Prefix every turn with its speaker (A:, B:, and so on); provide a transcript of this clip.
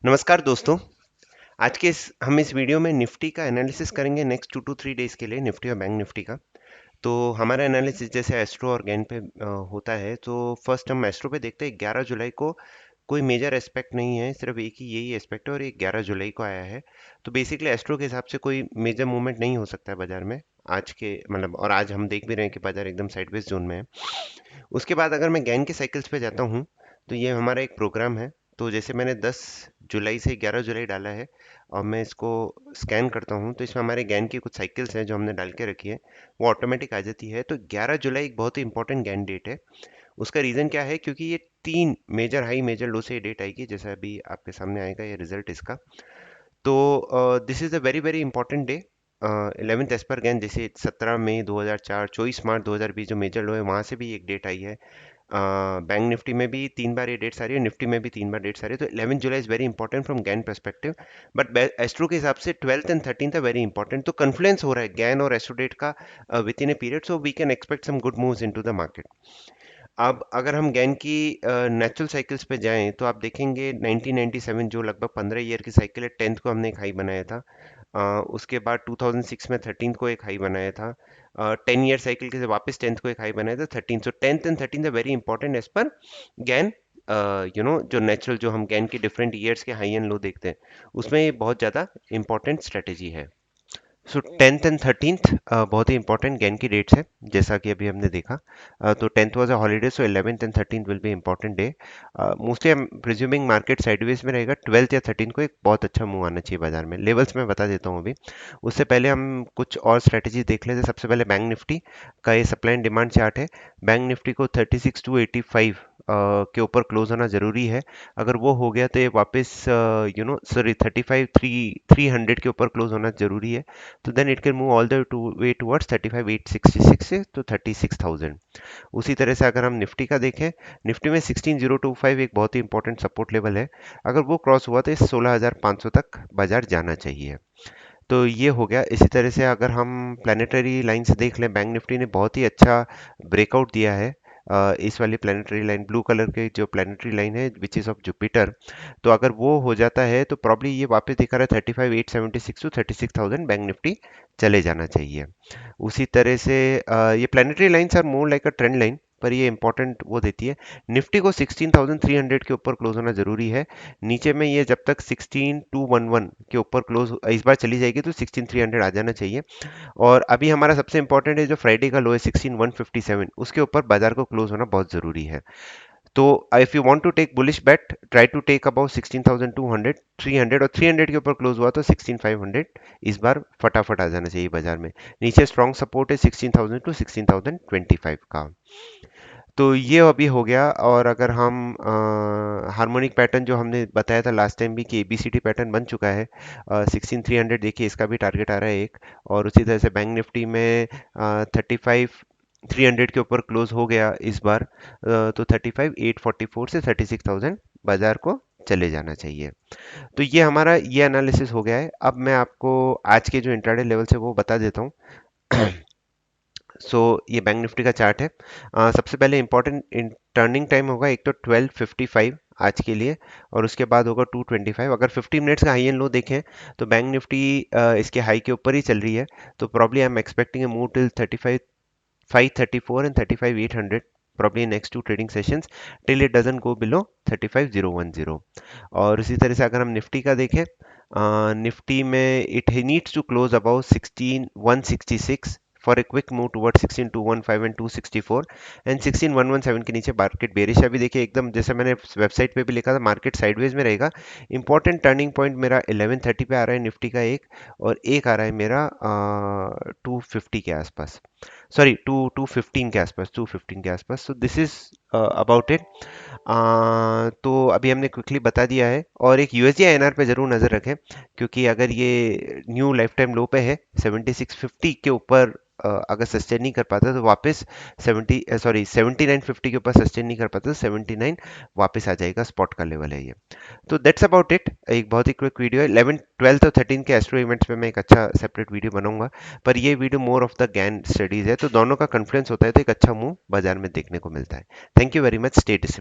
A: नमस्कार दोस्तों। हम इस वीडियो में निफ्टी का एनालिसिस करेंगे नेक्स्ट 2 to 3 डेज के लिए, निफ्टी और बैंक निफ्टी का। तो हमारा एनालिसिस जैसे एस्ट्रो और गैन पे होता है। तो फर्स्ट हम एस्ट्रो पे देखते हैं। 11 जुलाई को कोई मेजर एस्पेक्ट नहीं है, सिर्फ एक ही यही एस्पेक्ट है और ये 11 जुलाई को आया है। तो बेसिकली एस्ट्रो के हिसाब से कोई मेजर मूवमेंट नहीं हो सकता है बाजार में आज के, मतलब, और आज हम देख भी रहे हैं कि बाजार एकदम साइडवेज जोन में है। उसके बाद अगर मैं गैन के साइकिल्स पे जाता हूँ तो ये हमारा एक प्रोग्राम है। तो जैसे मैंने 10 जुलाई से 11 जुलाई डाला है और मैं इसको स्कैन करता हूँ तो इसमें हमारे गैन की कुछ साइकिल्स हैं जो हमने डाल के रखी है, वो ऑटोमेटिक आ जाती है। तो 11 जुलाई एक बहुत ही इंपॉर्टेंट गैन डेट है। उसका रीज़न क्या है, क्योंकि ये 3 मेजर हाई मेजर लो से ये डेट आएगी, जैसा अभी आपके सामने आएगा ये रिजल्ट इसका। तो this is a very very important day. 11th as per Gann, जैसे 17 मई 2004, 24 मार्च 2020 जो मेजर लो है वहाँ से भी एक डेट आई है। बैंक निफ्टी में भी 3 बार ये डेट्स आ रही है, निफ्टी में भी 3 बार डेट्स आ रही है। तो 11 जुलाई is very important from Gann perspective. But astro के हिसाब से 12th एंड 13th है वेरी इंपॉर्टेंट। तो कन्फ्लुएंस हो रहा है गैन और एस्ट्रो डेट का within a period, so we can expect some good moves into the market. अब अगर हम गैन की नेचुरल साइकिल्स पे जाएं तो आप देखेंगे 1997 जो लगभग 15 ईयर की साइकिल है, 10th को हमने एक हाई बनाया था। उसके बाद 2006 में 13th को एक हाई बनाया था। 10 ईयर साइकिल के से वापस 10th को एक हाई बनाया था 13th। So 10th and 13th है very important as per Gann. जो नेचुरल, जो हम गैन के डिफरेंट ईयर्स के हाई एंड लो देखते हैं, उसमें ये बहुत ज़्यादा इंपॉर्टेंट स्ट्रेटेजी है। सो 10th एंड 13th बहुत ही इंपॉर्टेंट गैन की डेट्स है, जैसा कि अभी हमने देखा। तो 10th was a holiday, so 11th and 13th will be important day. Mostly हम प्रिज्यूमिंग मार्केट साइडवेज में रहेगा। 12th या 13th को एक बहुत अच्छा मूव आना चाहिए बाजार में। लेवल्स मैं बता देता हूँ अभी। उससे पहले हम कुछ और स्ट्रेटेजी देख लेते हैं। सबसे पहले बैंक निफ्टी का ये सप्लाई एंड डिमांड चार्ट है। बैंक निफ्टी को 36,285 के ऊपर क्लोज होना जरूरी है। अगर वो हो गया तो ये वापस सॉरी 35,300 के ऊपर क्लोज होना जरूरी है। तो then it can move all the way towards 35,866 से तो 36,000। उसी तरह से अगर हम निफ्टी का देखें, निफ्टी में 16,025 एक बहुत ही इंपॉर्टेंट सपोर्ट लेवल है। अगर वो क्रॉस हुआ तो 16,500 तक बाजार जाना चाहिए। तो ये हो गया। इसी तरह से अगर हम प्लानिटरी लाइन से देख लें, बैंक निफ्टी ने बहुत ही अच्छा ब्रेकआउट दिया है। इस वाली प्लानिटरी लाइन, ब्लू कलर के जो प्लानिटरी लाइन है विच इज़ ऑफ जुपिटर, तो अगर वो हो जाता है तो प्रॉब्ली ये वापस दिखा रहा है 35,876 टू 36,000 बैंक निफ्टी चले जाना चाहिए। उसी तरह से ये planetary lines are more like a trend line, पर ये इंपॉर्टेंट वो देती है। निफ्टी को 16,300 के ऊपर क्लोज होना जरूरी है। नीचे में ये जब तक 16,211 के ऊपर क्लोज इस बार चली जाएगी तो 16,300 आ जाना चाहिए। और अभी हमारा सबसे इंपॉर्टेंट है जो फ्राइडे का लो है 16,157, उसके ऊपर बाजार को क्लोज होना बहुत जरूरी है। तो if you want to take bullish bet, try to take about 16,200 300, और 300 के ऊपर क्लोज हुआ तो 16,500 इस बार फटाफट आ जाना चाहिए बाजार में। नीचे स्ट्रॉन्ग सपोर्ट है 16,000 टू 16,025 का। तो ये अभी हो गया। और अगर हम हार्मोनिक पैटर्न जो हमने बताया था लास्ट टाइम भी कि एबीसीडी पैटर्न बन चुका है। 16,300 देखिए, इसका भी टारगेट आ रहा है एक। और उसी तरह से बैंक निफ्टी में 35,300 के ऊपर क्लोज हो गया इस बार। तो 35,844 से 36,000 बाजार को चले जाना चाहिए। तो ये हमारा ये एनालिसिस हो गया है। अब मैं आपको आज के जो इंट्राडे लेवल्स है वो बता देता हूँ। ये बैंक निफ्टी का चार्ट है। सबसे पहले इंपॉर्टेंट टर्निंग टाइम होगा एक तो 12:55 आज के लिए, और उसके बाद होगा 2:25। अगर 50 मिनट्स का हाई एंड लो देखें तो बैंक निफ्टी इसके हाई के ऊपर ही चल रही है। तो probably I am expecting a move till 35,534 and 35,800 probably next two trading sessions till it doesn't go below 35,010। और इसी तरह से अगर हम निफ्टी का देखें, निफ्टी में it needs to close about 16,166 for a quick move toward 16,215 and 264, and 16,117 के नीचे मार्केट बेरिश है। अभी देखिए एकदम जैसे मैंने वेबसाइट पे भी लिखा था, मार्केट साइडवेज में रहेगा। इंपॉर्टेंट टर्निंग पॉइंट मेरा 1130 पे आ रहा है निफ्टी का एक, और एक आ रहा है मेरा 250 के आसपास, सॉरी 215 के आसपास, 215 के आसपास। So this is about it. तो अभी हमने क्विकली बता दिया है। और एक यूएसडी आईएनआर पे जरूर नज़र रखें, क्योंकि अगर ये न्यू लाइफ टाइम लो पे है 7650 के ऊपर, अगर सस्टेन नहीं कर पाता तो वापस 7950 के ऊपर सस्टेन नहीं कर पाता तो 79 वापस आ जाएगा। स्पॉट का लेवल है ये। तो दैट्स अबाउट इट। एक बहुत ही क्विक वीडियो है। 11 12 और 13 के एस्ट्रो इवेंट्स में मैं एक अच्छा सेपरेट वीडियो बनाऊंगा, पर ये video more of the Gann studies है। तो दोनों का कन्फ्लुएंस होता है तो एक अच्छा मूव बाजार में देखने को मिलता है। Thank you very much. Stay discipline.